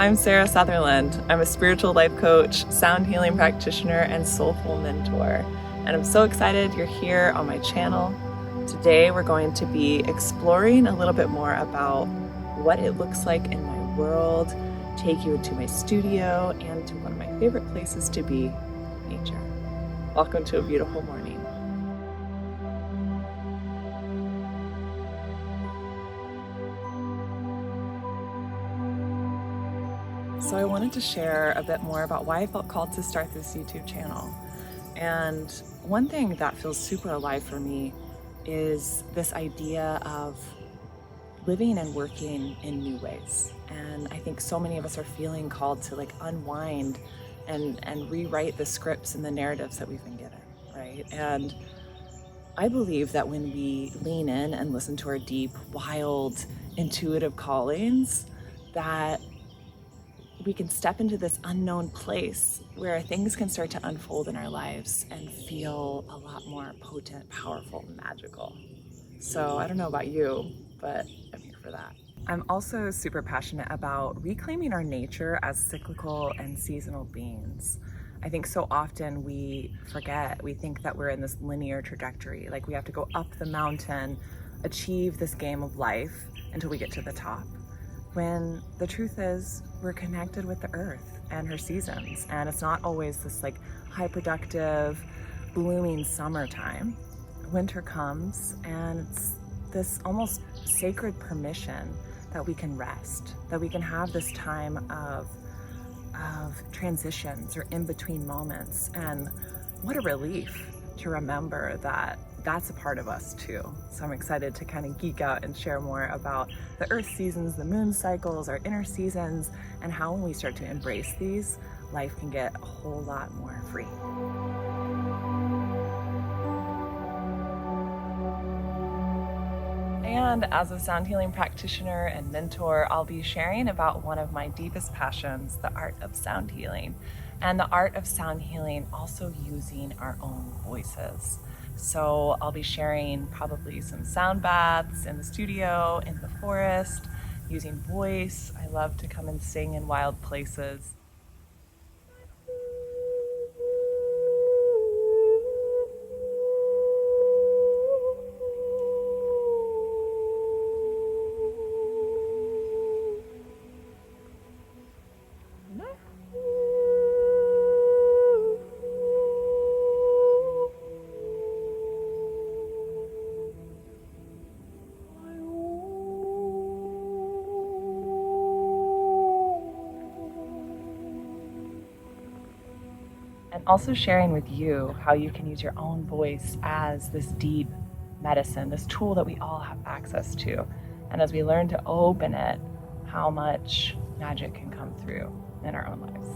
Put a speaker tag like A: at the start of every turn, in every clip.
A: I'm Sara Southerland. I'm a spiritual life coach, sound healing practitioner, and soulful mentor. And I'm so excited you're here on my channel. Today we're going to be exploring a little bit more about what it looks like in my world, take you into my studio and to one of my favorite places to be, nature. Welcome to a beautiful morning. So I wanted to share a bit more about why I felt called to start this YouTube channel. And one thing that feels super alive for me is this idea of living and working in new ways. And I think so many of us are feeling called to unwind and rewrite the scripts and the narratives that we've been given, right? And I believe that when we lean in and listen to our deep, wild, intuitive callings, that we can step into this unknown place where things can start to unfold in our lives and feel a lot more potent, powerful, magical. So I don't know about you, but I'm here for that. I'm also super passionate about reclaiming our nature as cyclical and seasonal beings. I think so often we forget, we think that we're in this linear trajectory, like we have to go up the mountain, achieve this game of life until we get to the top. When the truth is, we're connected with the earth and her seasons, and it's not always this high productive, blooming summertime. Winter comes and it's this almost sacred permission that we can rest, that we can have this time of transitions or in-between moments. And what a relief to remember that that's a part of us too. So I'm excited to kind of geek out and share more about the earth seasons, the moon cycles, our inner seasons, and how when we start to embrace these, life can get a whole lot more free. And as a sound healing practitioner and mentor, I'll be sharing about one of my deepest passions, the art of sound healing. And the art of sound healing also using our own voices. So I'll be sharing probably some sound baths in the studio, in the forest, using voice. I love to come and sing in wild places. And also sharing with you how you can use your own voice as this deep medicine, this tool that we all have access to. And as we learn to open it, how much magic can come through in our own lives.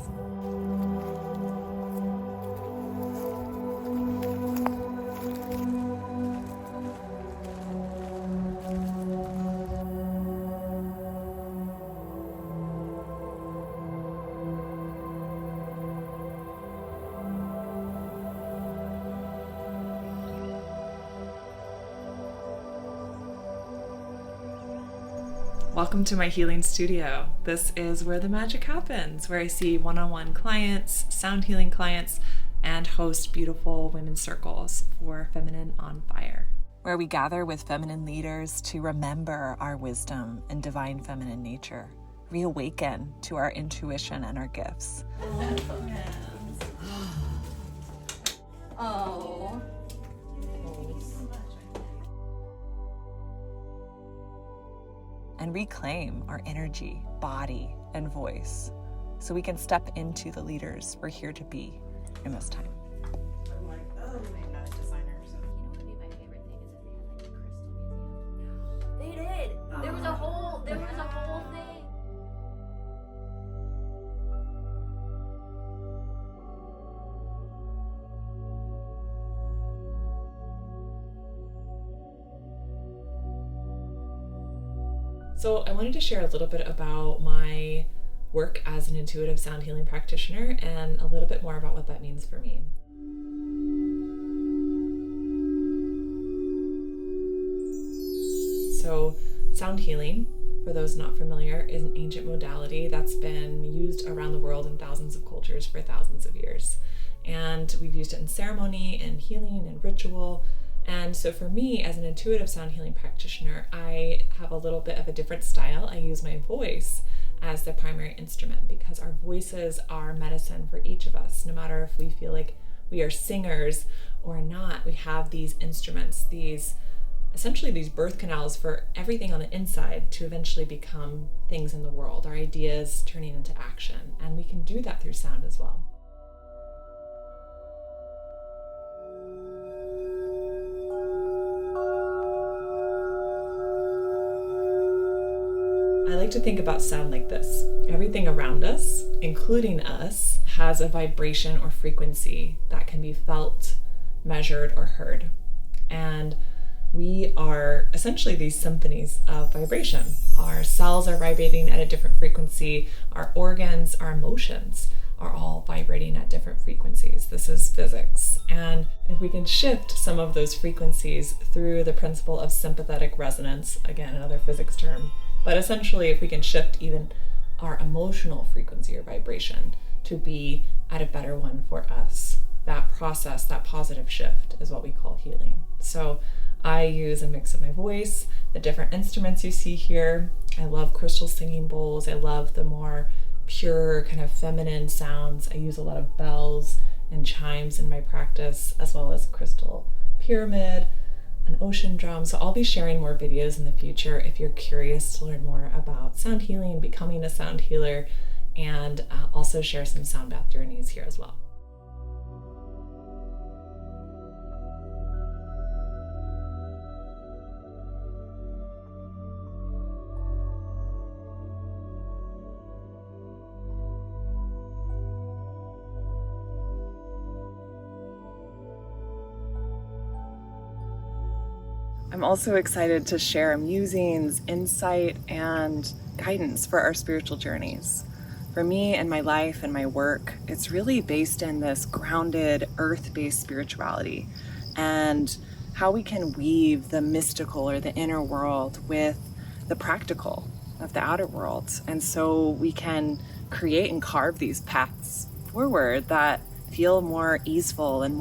A: Welcome to my healing studio. This is where the magic happens, where I see one-on-one clients, sound healing clients, and host beautiful women's circles for Feminine on Fire, where we gather with feminine leaders to remember our wisdom and divine feminine nature, reawaken to our intuition and our gifts.
B: Oh.
A: And reclaim our energy, body, and voice so we can step into the leaders we're here to be in this time.
B: I'm like, oh, maybe not a designer. So.
C: You know what would be my favorite thing is if they had a crystal museum. They did. There was a whole thing.
A: So I wanted to share a little bit about my work as an intuitive sound healing practitioner and a little bit more about what that means for me. So sound healing, for those not familiar, is an ancient modality that's been used around the world in thousands of cultures for thousands of years. And we've used it in ceremony and healing and ritual. And so for me, as an intuitive sound healing practitioner, I have a little bit of a different style. I use my voice as the primary instrument because our voices are medicine for each of us. No matter if we feel like we are singers or not, we have these instruments, essentially these birth canals for everything on the inside to eventually become things in the world, our ideas turning into action. And we can do that through sound as well. I like to think about sound like this. Everything around us, including us, has a vibration or frequency that can be felt, measured, or heard. And we are essentially these symphonies of vibration. Our cells are vibrating at a different frequency. Our organs, our emotions are all vibrating at different frequencies. This is physics. And if we can shift some of those frequencies through the principle of sympathetic resonance, again, another physics term, but essentially if we can shift even our emotional frequency or vibration to be at a better one for us, that process, that positive shift is what we call healing. So I use a mix of my voice, the different instruments you see here. I love crystal singing bowls. I love the more pure kind of feminine sounds. I use a lot of bells and chimes in my practice, as well as crystal pyramid, an ocean drum. So I'll be sharing more videos in the future if you're curious to learn more about sound healing, becoming a sound healer, and also share some sound bath journeys here as well. I'm also excited to share musings, insight, and guidance for our spiritual journeys. For me and my life and my work, it's really based in this grounded, earth-based spirituality and how we can weave the mystical or the inner world with the practical of the outer world. And so we can create and carve these paths forward that feel more easeful and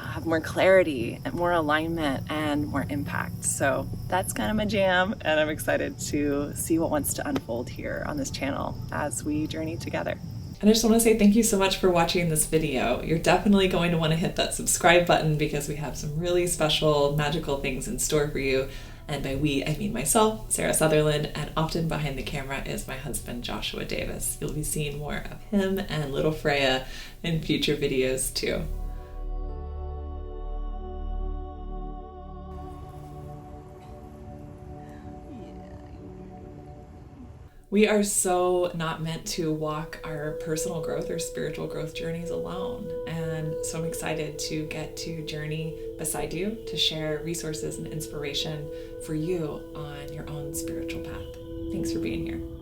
A: have more clarity and more alignment and more impact. So that's kind of my jam, and I'm excited to see what wants to unfold here on this channel as we journey together. And I just want to say thank you so much for watching this video. You're definitely going to want to hit that subscribe button because we have some really special, magical things in store for you. And by we, I mean myself, Sara Southerland, and often behind the camera is my husband, Joshua Davis. You'll be seeing more of him and little Freya in future videos too. We are so not meant to walk our personal growth or spiritual growth journeys alone. And so I'm excited to get to journey beside you, to share resources and inspiration for you on your own spiritual path. Thanks for being here.